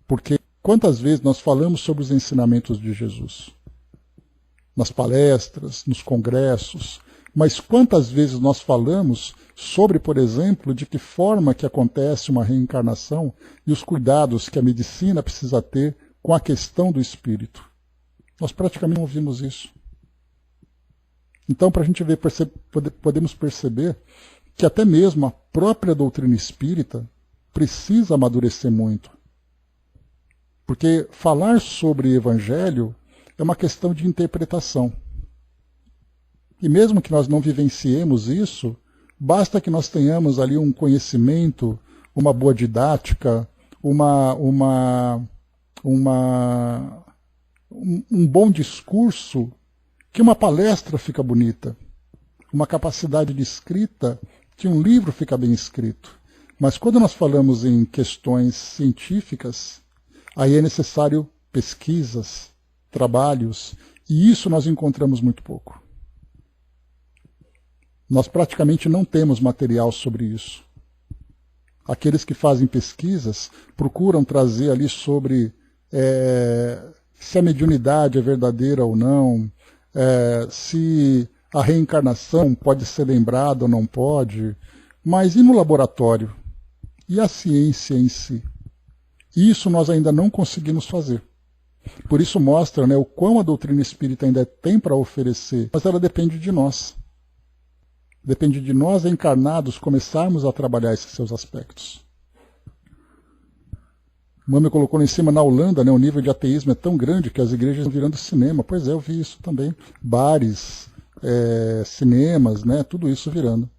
Porque quantas vezes nós falamos sobre os ensinamentos de Jesus? Nas palestras, nos congressos, mas quantas vezes nós falamos sobre, por exemplo, de que forma que acontece uma reencarnação e os cuidados que a medicina precisa ter com a questão do espírito? Nós praticamente não ouvimos isso. Então, para a gente ver, podemos perceber que até mesmo a própria doutrina espírita precisa amadurecer muito. Porque falar sobre evangelho é uma questão de interpretação. E mesmo que nós não vivenciemos isso, basta que nós tenhamos ali um conhecimento, uma boa didática, um bom discurso, que uma palestra fica bonita, uma capacidade de escrita, que um livro fica bem escrito. Mas quando nós falamos em questões científicas, aí é necessário pesquisas, trabalhos, e isso nós encontramos muito pouco. Nós praticamente não temos material sobre isso. Aqueles que fazem pesquisas procuram trazer ali sobre se a mediunidade é verdadeira ou não, se a reencarnação pode ser lembrada ou não pode, mas e no laboratório? E a ciência em si? Isso nós ainda não conseguimos fazer. Por isso mostra, né, o quão a doutrina espírita ainda tem para oferecer, mas ela depende de nós. Depende de nós encarnados começarmos a trabalhar esses seus aspectos. Mami colocou em cima, na Holanda, né, o nível de ateísmo é tão grande que as igrejas estão virando cinema. Pois é, eu vi isso também. Bares, cinemas, né, tudo isso virando.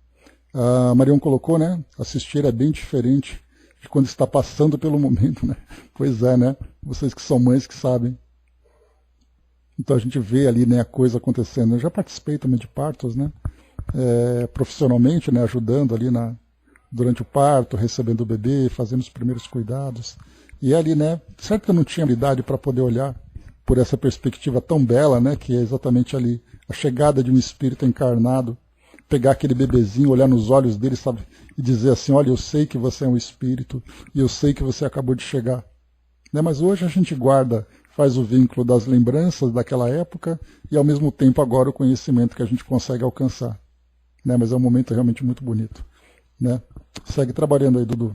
A Marion colocou, né, assistir é bem diferente de quando está passando pelo momento, né? Pois é, né? Vocês que são mães que sabem. Então a gente vê ali, né, a coisa acontecendo. Eu já participei também de partos, né? Profissionalmente, né, ajudando ali durante o parto, recebendo o bebê, fazendo os primeiros cuidados. E ali, né, certo que eu não tinha habilidade para poder olhar por essa perspectiva tão bela, né, que é exatamente ali a chegada de um espírito encarnado, pegar aquele bebezinho, olhar nos olhos dele, sabe, e dizer assim, olha, eu sei que você é um espírito e eu sei que você acabou de chegar. Né, mas hoje a gente guarda, faz o vínculo das lembranças daquela época e ao mesmo tempo agora o conhecimento que a gente consegue alcançar. Né, mas é um momento realmente muito bonito. Né? Segue trabalhando aí, Dudu.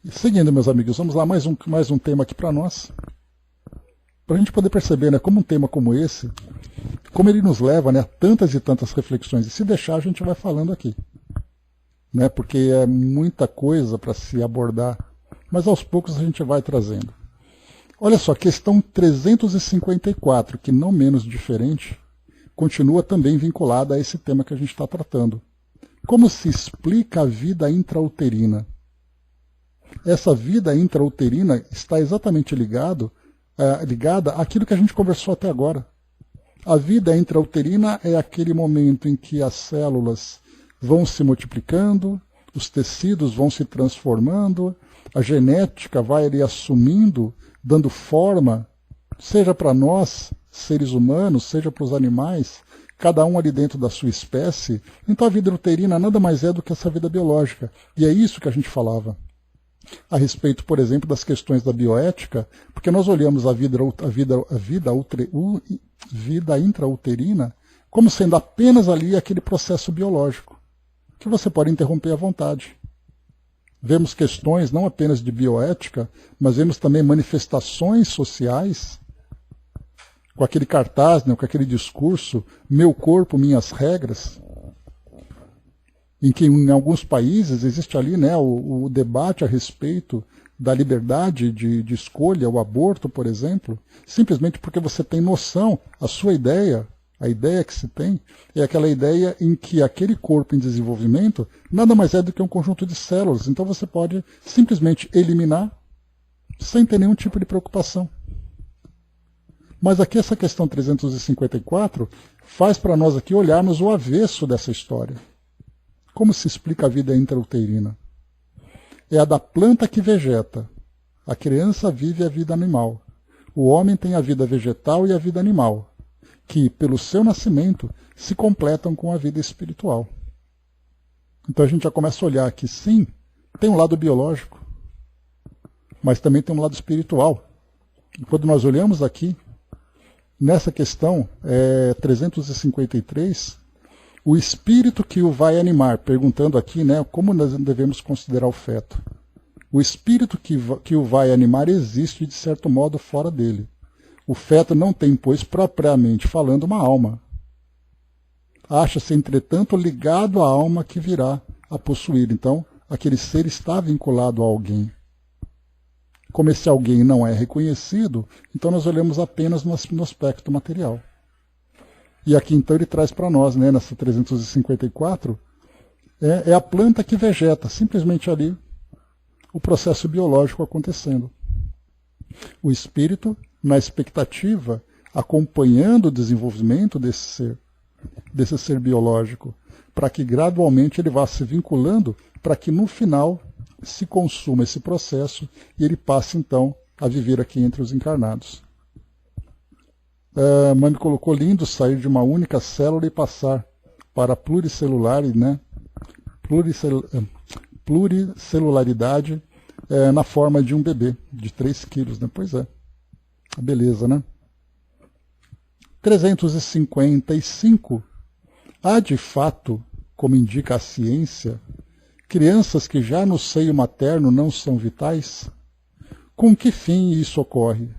E seguindo, meus amigos, vamos lá, mais um tema aqui para nós. Para a gente poder perceber, né, como um tema como esse, como ele nos leva, né, a tantas e tantas reflexões. E se deixar, a gente vai falando aqui. Né, porque é muita coisa para se abordar. Mas aos poucos a gente vai trazendo. Olha só, questão 354, que não menos diferente, continua também vinculada a esse tema que a gente está tratando. Como se explica a vida intrauterina? Essa vida intrauterina está exatamente ligada àquilo que a gente conversou até agora. A vida intrauterina é aquele momento em que as células vão se multiplicando, os tecidos vão se transformando, A genética vai ali assumindo, dando forma, seja para nós, seres humanos, seja para os animais, cada um ali dentro da sua espécie. Então a vida uterina nada mais é do que essa vida biológica. E é isso que a gente falava a respeito, por exemplo, das questões da bioética, porque nós olhamos a vida intrauterina como sendo apenas ali aquele processo biológico, que você pode interromper à vontade. Vemos questões não apenas de bioética, mas vemos também manifestações sociais, com aquele cartaz, né, com aquele discurso, meu corpo, minhas regras, em que em alguns países existe ali, né, o debate a respeito da liberdade de escolha, o aborto, por exemplo, simplesmente porque você tem noção, a sua ideia, a ideia que se tem, é aquela ideia em que aquele corpo em desenvolvimento nada mais é do que um conjunto de células. Então você pode simplesmente eliminar sem ter nenhum tipo de preocupação. Mas aqui essa questão 354 faz para nós aqui olharmos o avesso dessa história. Como se explica a vida intrauterina? É a da planta que vegeta. A criança vive a vida animal. O homem tem a vida vegetal e a vida animal, que, pelo seu nascimento, se completam com a vida espiritual. Então a gente já começa a olhar que, sim, tem um lado biológico, mas também tem um lado espiritual. E quando nós olhamos aqui, nessa questão 353, o espírito que o vai animar, perguntando aqui, né, como nós devemos considerar o feto. O espírito que o vai animar existe, de certo modo, fora dele. O feto não tem, pois, propriamente falando, uma alma. Acha-se, entretanto, ligado à alma que virá a possuir. Então, aquele ser está vinculado a alguém. Como esse alguém não é reconhecido, então nós olhamos apenas no aspecto material. E aqui então ele traz para nós, né, nessa 354, é a planta que vegeta, simplesmente ali o processo biológico acontecendo. O espírito, na expectativa, acompanhando o desenvolvimento desse ser biológico, para que gradualmente ele vá se vinculando, para que no final se consuma esse processo e ele passe então a viver aqui entre os encarnados. Mas me colocou lindo sair de uma única célula e passar para a pluricelular, né? Pluricelularidade na forma de um bebê, de 3 quilos, né? Pois é. Beleza, né? 355. Há de fato, como indica a ciência, crianças que já no seio materno não são vitais? Com que fim isso ocorre?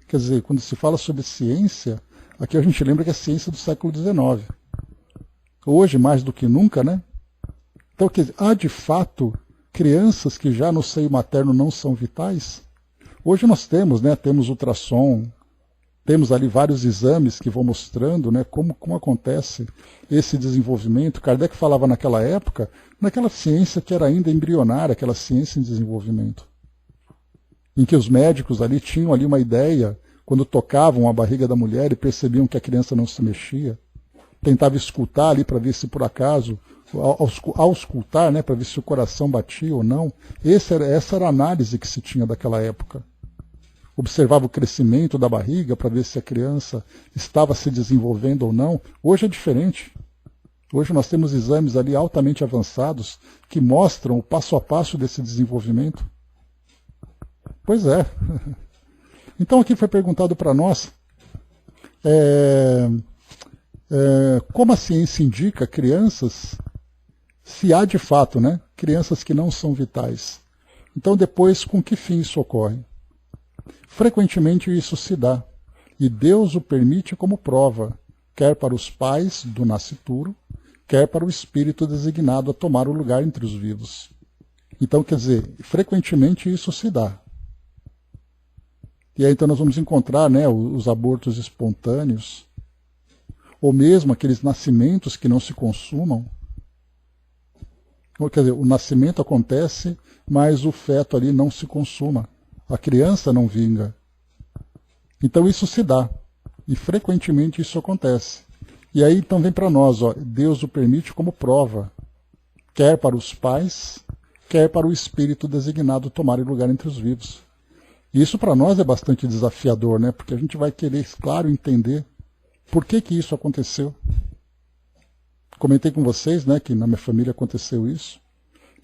Quer dizer, quando se fala sobre ciência, aqui a gente lembra que é ciência do século XIX. Hoje, mais do que nunca, né? Então, quer dizer, há de fato crianças que já no seio materno não são vitais? Hoje nós temos, né? Temos ultrassom, temos ali vários exames que vão mostrando, né, como acontece esse desenvolvimento. Kardec falava naquela época, naquela ciência que era ainda embrionária, aquela ciência em desenvolvimento, em que os médicos ali tinham ali uma ideia, quando tocavam a barriga da mulher e percebiam que a criança não se mexia, tentava escutar ali para ver se por acaso, ao escutar, né, para ver se o coração batia ou não. Essa era a análise que se tinha daquela época. Observava o crescimento da barriga para ver se a criança estava se desenvolvendo ou não. Hoje é diferente. Hoje nós temos exames ali altamente avançados que mostram o passo a passo desse desenvolvimento. Pois é. Então aqui foi perguntado para nós como a ciência indica crianças, se há de fato, né, crianças que não são vitais. Então depois, com que fim isso ocorre? Frequentemente isso se dá, e Deus o permite como prova, quer para os pais do nascituro, quer para o espírito designado a tomar o lugar entre os vivos. Então, quer dizer, frequentemente isso se dá. E aí então nós vamos encontrar, né, os abortos espontâneos, ou mesmo aqueles nascimentos que não se consumam. Quer dizer, o nascimento acontece, mas o feto ali não se consuma. A criança não vinga. Então isso se dá. E frequentemente isso acontece. E aí então vem para nós, ó, Deus o permite como prova, quer para os pais, quer para o espírito designado tomar lugar entre os vivos. E isso para nós é bastante desafiador, né? Porque a gente vai querer, claro, entender por que isso aconteceu. Comentei com vocês, né, que na minha família aconteceu isso.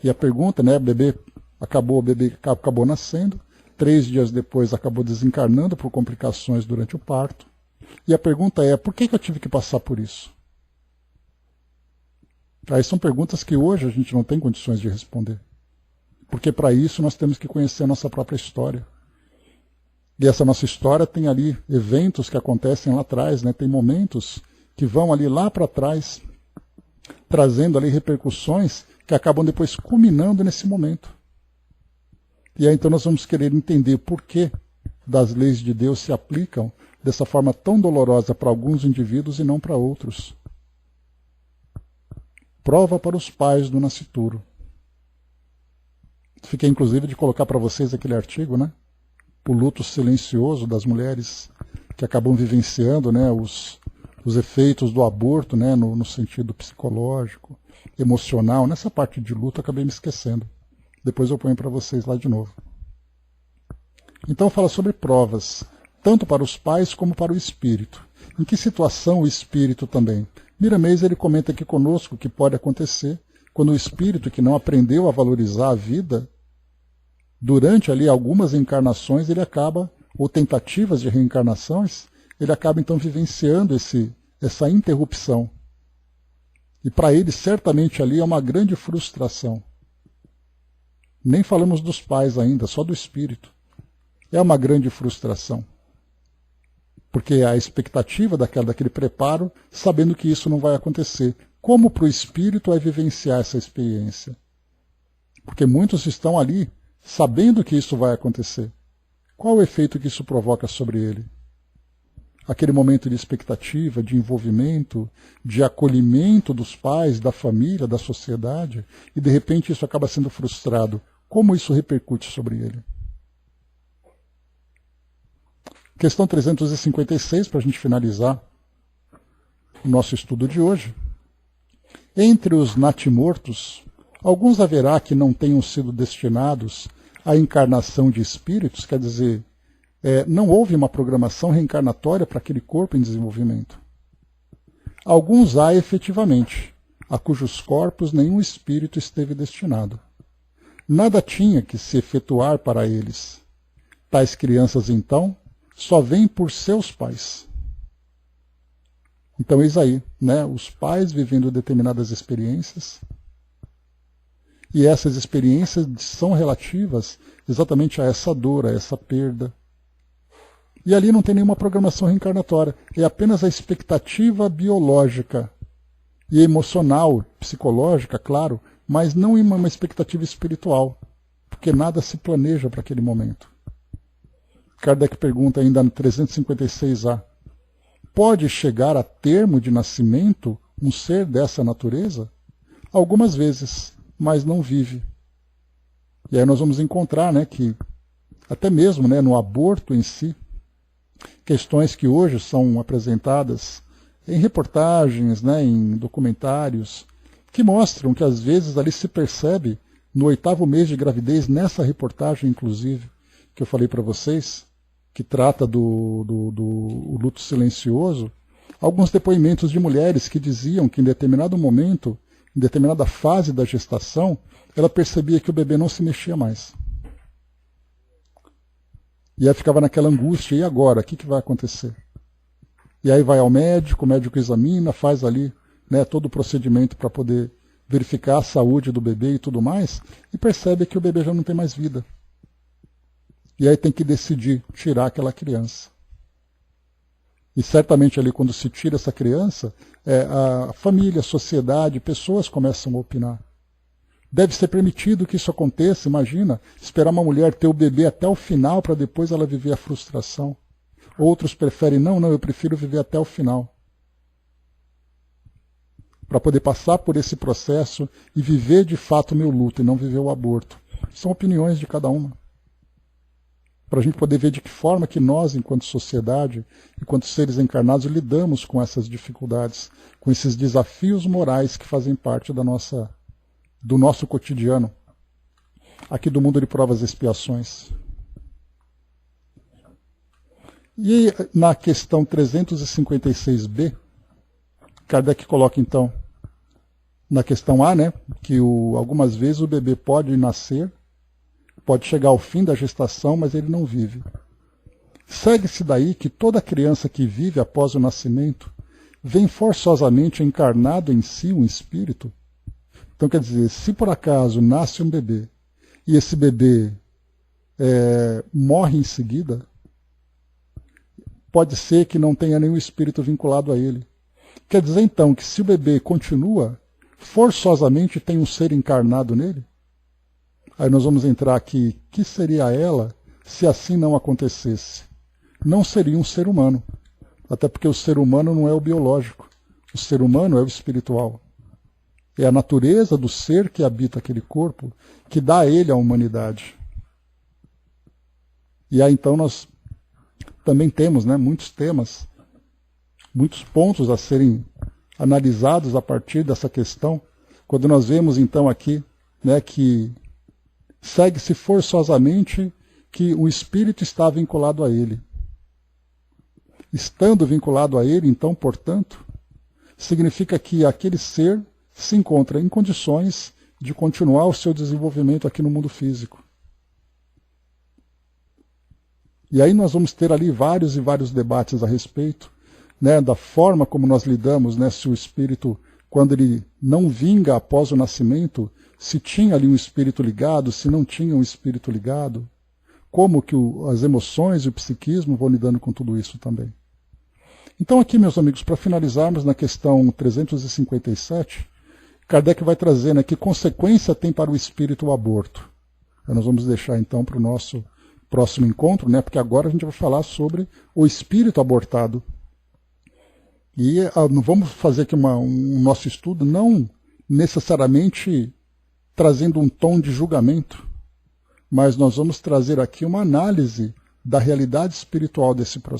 E a pergunta, né, o bebê acabou nascendo, 3 dias depois acabou desencarnando por complicações durante o parto. E a pergunta é, por que eu tive que passar por isso? Aí são perguntas que hoje a gente não tem condições de responder. Porque para isso nós temos que conhecer a nossa própria história. E essa nossa história tem ali eventos que acontecem lá atrás, né? Tem momentos que vão ali lá para trás, trazendo ali repercussões que acabam depois culminando nesse momento. E aí então nós vamos querer entender por que das leis de Deus se aplicam dessa forma tão dolorosa para alguns indivíduos e não para outros. Prova para os pais do nascituro. Fiquei inclusive de colocar para vocês aquele artigo, né? O luto silencioso das mulheres que acabam vivenciando, né, os efeitos do aborto, né, no sentido psicológico, emocional. Nessa parte de luto eu acabei me esquecendo. Depois eu ponho para vocês lá de novo. Então fala sobre provas, tanto para os pais como para o espírito. Em que situação o espírito também? Miramês ele comenta aqui conosco que pode acontecer quando o espírito que não aprendeu a valorizar a vida, durante ali algumas encarnações ele acaba, ou tentativas de reencarnações, ele acaba então vivenciando essa interrupção. E para ele certamente ali é uma grande frustração. Nem falamos dos pais ainda, só do espírito. É uma grande frustração. Porque a expectativa daquele preparo, sabendo que isso não vai acontecer. Como para o espírito é vivenciar essa experiência? Porque muitos estão ali sabendo que isso vai acontecer. Qual o efeito que isso provoca sobre ele? Aquele momento de expectativa, de envolvimento, de acolhimento dos pais, da família, da sociedade, e de repente isso acaba sendo frustrado. Como isso repercute sobre ele? Questão 356, para a gente finalizar o nosso estudo de hoje. Entre os natimortos, alguns haverá que não tenham sido destinados à encarnação de espíritos, quer dizer, não houve uma programação reencarnatória para aquele corpo em desenvolvimento. Alguns há efetivamente, a cujos corpos nenhum espírito esteve destinado. Nada tinha que se efetuar para eles. Tais crianças, então, só vêm por seus pais. Então, eis aí, né, os pais vivendo determinadas experiências, e essas experiências são relativas exatamente a essa dor, a essa perda. E ali não tem nenhuma programação reencarnatória, é apenas a expectativa biológica e emocional, psicológica, claro, mas não uma expectativa espiritual, porque nada se planeja para aquele momento. Kardec pergunta ainda no 356A, pode chegar a termo de nascimento um ser dessa natureza? Algumas vezes, mas não vive. E aí nós vamos encontrar, né, que até mesmo, né, no aborto em si, questões que hoje são apresentadas em reportagens, né, em documentários, que mostram que às vezes ali se percebe, no 8º mês de gravidez, nessa reportagem inclusive, que eu falei para vocês, que trata do luto silencioso, alguns depoimentos de mulheres que diziam que em determinado momento, em determinada fase da gestação, ela percebia que o bebê não se mexia mais. E aí ficava naquela angústia, e agora? O que vai acontecer? E aí vai ao médico, o médico examina, faz ali, né, todo o procedimento para poder verificar a saúde do bebê e tudo mais, e percebe que o bebê já não tem mais vida. E aí tem que decidir tirar aquela criança. E certamente ali quando se tira essa criança, a família, a sociedade, pessoas começam a opinar. Deve ser permitido que isso aconteça, imagina, esperar uma mulher ter o bebê até o final para depois ela viver a frustração. Outros preferem, não, eu prefiro viver até o final. Para poder passar por esse processo e viver de fato o meu luto e não viver o aborto. São opiniões de cada uma. Para a gente poder ver de que forma que nós, enquanto sociedade, enquanto seres encarnados, lidamos com essas dificuldades, com esses desafios morais que fazem parte do nosso cotidiano. aqui do mundo de provas e expiações. E na questão 356b, Kardec coloca então, na questão A, né, que algumas vezes o bebê pode nascer, pode chegar ao fim da gestação, mas ele não vive. Segue-se daí que toda criança que vive após o nascimento vem forçosamente encarnado em si um espírito. Então, quer dizer, se por acaso nasce um bebê e esse bebê morre em seguida, pode ser que não tenha nenhum espírito vinculado a ele. Quer dizer, então, que se o bebê continua, forçosamente tem um ser encarnado nele? Aí nós vamos entrar aqui, que seria ela se assim não acontecesse? Não seria um ser humano. Até porque o ser humano não é o biológico. O ser humano é o espiritual. É a natureza do ser que habita aquele corpo que dá a ele a humanidade. E aí então nós também temos, né, muitos temas, muitos pontos a serem analisados a partir dessa questão, quando nós vemos então aqui, né, que segue-se forçosamente que o espírito está vinculado a ele. Estando vinculado a ele, então, portanto, significa que aquele ser se encontra em condições de continuar o seu desenvolvimento aqui no mundo físico. E aí nós vamos ter ali vários e vários debates a respeito, né, da forma como nós lidamos, né, se o espírito, quando ele não vinga após o nascimento, se tinha ali um espírito ligado, se não tinha um espírito ligado, como que as emoções e o psiquismo vão lidando com tudo isso também. Então aqui, meus amigos, para finalizarmos na questão 357, Kardec vai trazer, né, que consequência tem para o espírito o aborto. Nós vamos deixar então para o nosso próximo encontro, né, porque agora a gente vai falar sobre o espírito abortado. E vamos fazer aqui um nosso estudo, não necessariamente trazendo um tom de julgamento, mas nós vamos trazer aqui uma análise da realidade espiritual desse processo.